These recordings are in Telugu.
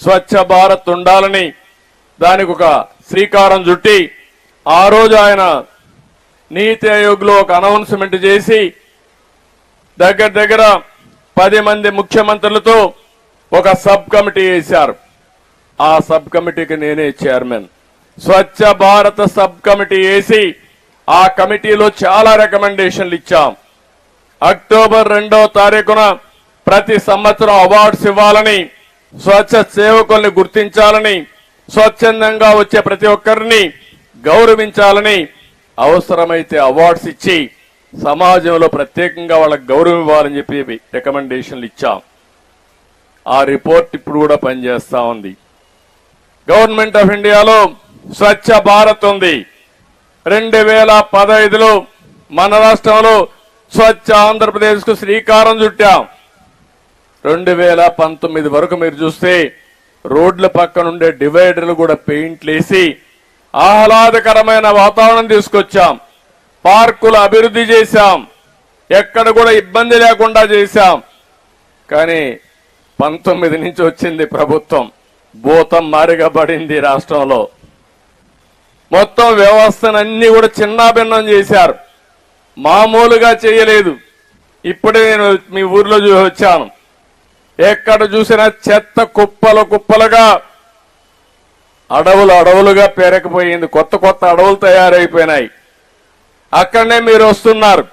స్వచ్ఛ భారత్ ఉండాలని దానికి ఒక శ్రీకారం చుట్టి ఆ రోజు ఆయన నీతి ఆయోగ్లో ఒక అనౌన్స్మెంట్ చేసి దగ్గర 10 మంది ముఖ్యమంత్రులతో ఒక సబ్ కమిటీ వేశారు. ఆ సబ్ కమిటీకి నేనే chairman. Swachh Bharat sub committee వేసి ఆ కమిటీలో చాలా రికమెండేషన్లు ఇచ్చాం. అక్టోబర్ 2వ తారీఖున ప్రతి సంవత్సరం అవార్డ్స్ ఇవ్వాలని, స్వచ్ఛ సేవకుల్ని గుర్తించాలని, స్వచ్ఛందంగా వచ్చే ప్రతి ఒక్కరిని గౌరవించాలని, అవసరమైతే అవార్డ్స్ ఇచ్చి సమాజంలో ప్రత్యేకంగా వాళ్ళకి గౌరవం ఇవ్వాలని చెప్పి రికమెండేషన్లు ఇచ్చాం. ఆ రిపోర్ట్ ఇప్పుడు కూడా పనిచేస్తా ఉంది. గవర్నమెంట్ ఆఫ్ ఇండియాలో స్వచ్ఛ భారత్ ఉంది. 2015లో మన రాష్ట్రంలో స్వచ్ఛ ఆంధ్రప్రదేశ్ కు శ్రీకారం చుట్టాం. 2019 వరకు మీరు చూస్తే రోడ్ల పక్కన ఉండే డివైడర్లు కూడా పెయింట్లు వేసి ఆహ్లాదకరమైన వాతావరణం తీసుకొచ్చాం. పార్కులు అభివృద్ధి చేశాం. ఎక్కడ కూడా ఇబ్బంది లేకుండా చేశాం. కానీ 19 నుంచి వచ్చింది ప్రభుత్వం, భూతం మారిగా పడింది రాష్ట్రంలో. మొత్తం వ్యవస్థనన్నీ కూడా చిన్నాభిన్నం చేశారు. మామూలుగా చేయలేదు. ఇప్పుడే నేను మీ ఊర్లో చూసి వచ్చాను. ఎక్కడ చూసినా చెత్త కుప్పలుగా అడవులుగా పేరకపోయింది. కొత్త అడవులు తయారైపోయినాయి. అక్కడనే మీరు వస్తున్నారు,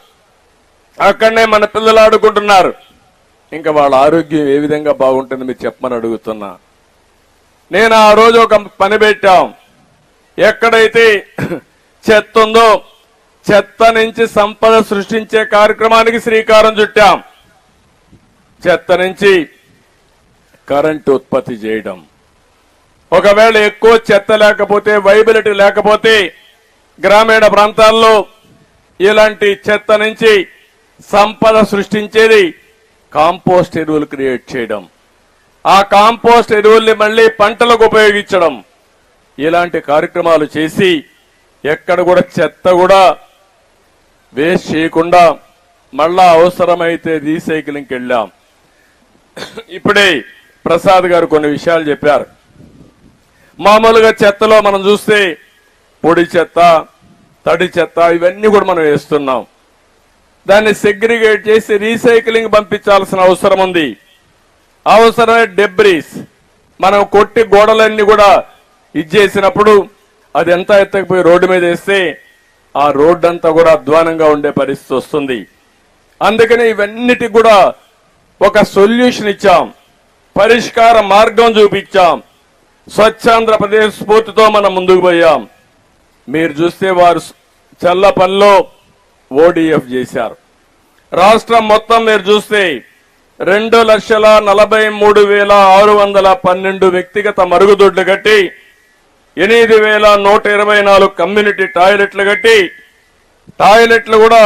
అక్కడనే మన పిల్లలు ఆడుకుంటున్నారు. ఇంకా వాళ్ళ ఆరోగ్యం ఏ విధంగా బాగుంటుంది మీరు చెప్పమని అడుగుతున్నా. నేను ఆ రోజు ఒక పని పెట్టాం. ఎక్కడైతే చెత్త ఉందో చెత్త నుంచి సంపద సృష్టించే కార్యక్రమానికి శ్రీకారం చుట్టాం. చెత్త నుంచి కరెంటు ఉత్పత్తి చేయడం. ఒకవేళ ఎక్కువ చెత్త లేకపోతే, వైబిలిటీ లేకపోతే గ్రామీణ ప్రాంతాల్లో ఇలాంటి చెత్త నుంచి సంపద సృష్టించేది కాంపోస్ట్ ఎరువులు క్రియేట్ చేయడం, ఆ కాంపోస్ట్ ఎరువుల్ని మళ్లీ పంటలకు ఉపయోగించడం, ఇలాంటి కార్యక్రమాలు చేసి ఎక్కడ కూడా చెత్త కూడా వేస్ట్ చేయకుండా మళ్ళా అవసరమైతే రీసైక్లింగ్కి వెళ్ళాం. ఇప్పుడే ప్రసాద్ గారు కొన్ని విషయాలు చెప్పారు. మామూలుగా చెత్తలో మనం చూస్తే పొడి చెత్త, తడి చెత్త ఇవన్నీ కూడా మనం వేస్తున్నాం. దాన్ని సెగ్రిగేట్ చేసి రీసైక్లింగ్ పంపించాల్సిన అవసరం ఉంది. అవసరమే డెబ్రీస్ మనం కొట్టి గోడలన్నీ కూడా ఇచ్చేసినప్పుడు అది ఎంత ఎత్తకపోయి రోడ్డు మీద వేస్తే ఆ రోడ్డు అంతా కూడా అధ్వానంగా ఉండే పరిస్థితి వస్తుంది. అందుకని ఇవన్నిటికి కూడా ఒక సొల్యూషన్ ఇచ్చాం, పరిష్కార మార్గం చూపించాం. స్వచ్ఛాంధ్రప్రదేశ్ స్ఫూర్తితో మనం ముందుకు పోయాం. మీరు చూస్తే వారు చల్లపల్లిలో ఓడిఎఫ్ చేశారు. రాష్ట్రం మొత్తం మీరు చూస్తే 2,43,612 వ్యక్తిగత మరుగుదొడ్లు కట్టి 8,124 కమ్యూనిటీ టాయిలెట్లు కట్టి, టాయిలెట్లు కూడా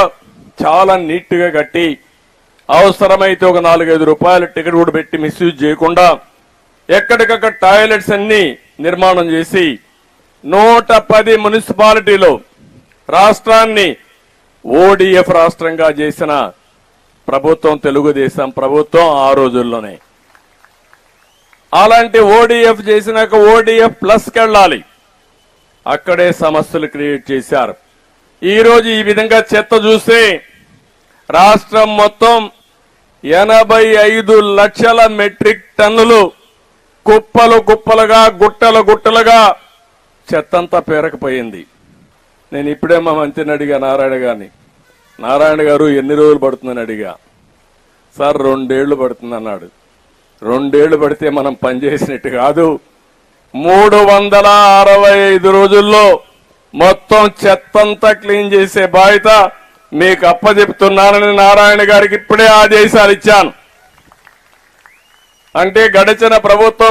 చాలా నీట్ గా కట్టి, అవసరమైతే ఒక 4-5 రూపాయల టికెట్ కూడా పెట్టి మిస్యూజ్ చేయకుండా ఎక్కడికక్కడ టాయిలెట్స్ అన్ని నిర్మాణం చేసి 110 మున్సిపాలిటీలో రాష్ట్రాన్ని ఓడిఎఫ్ రాష్ట్రంగా చేసిన ప్రభుత్వం తెలుగుదేశం ప్రభుత్వం ఆ రోజుల్లోనే. అలాంటి ఓడిఎఫ్ చేసినాక ఓడిఎఫ్ ప్లస్కి వెళ్ళాలి. అక్కడే సమస్యలు క్రియేట్ చేశారు. ఈ రోజు ఈ విధంగా చెత్త చూస్తే రాష్ట్రం మొత్తం 85 లక్షల మెట్రిక్ టన్నులు కుప్పలుగా గుట్టలుగా చెత్తంతా పేరకపోయింది. నేను ఇప్పుడే మా మంత్రిని అడిగా, నారాయణ గారు ఎన్ని రోజులు పడుతుందని అడిగా. సార్ 2 ఏళ్లు పడుతుంది అన్నాడు. 2 ఏళ్లు పడితే మనం పనిచేసినట్టు కాదు. 365 రోజుల్లో మొత్తం చెత్తంతా క్లీన్ చేసే బాధ్యత మీకు అప్పచెప్తున్నానని నారాయణ గారికి ఇప్పుడే ఆదేశాలు ఇచ్చాను. అంటే గడిచిన ప్రభుత్వం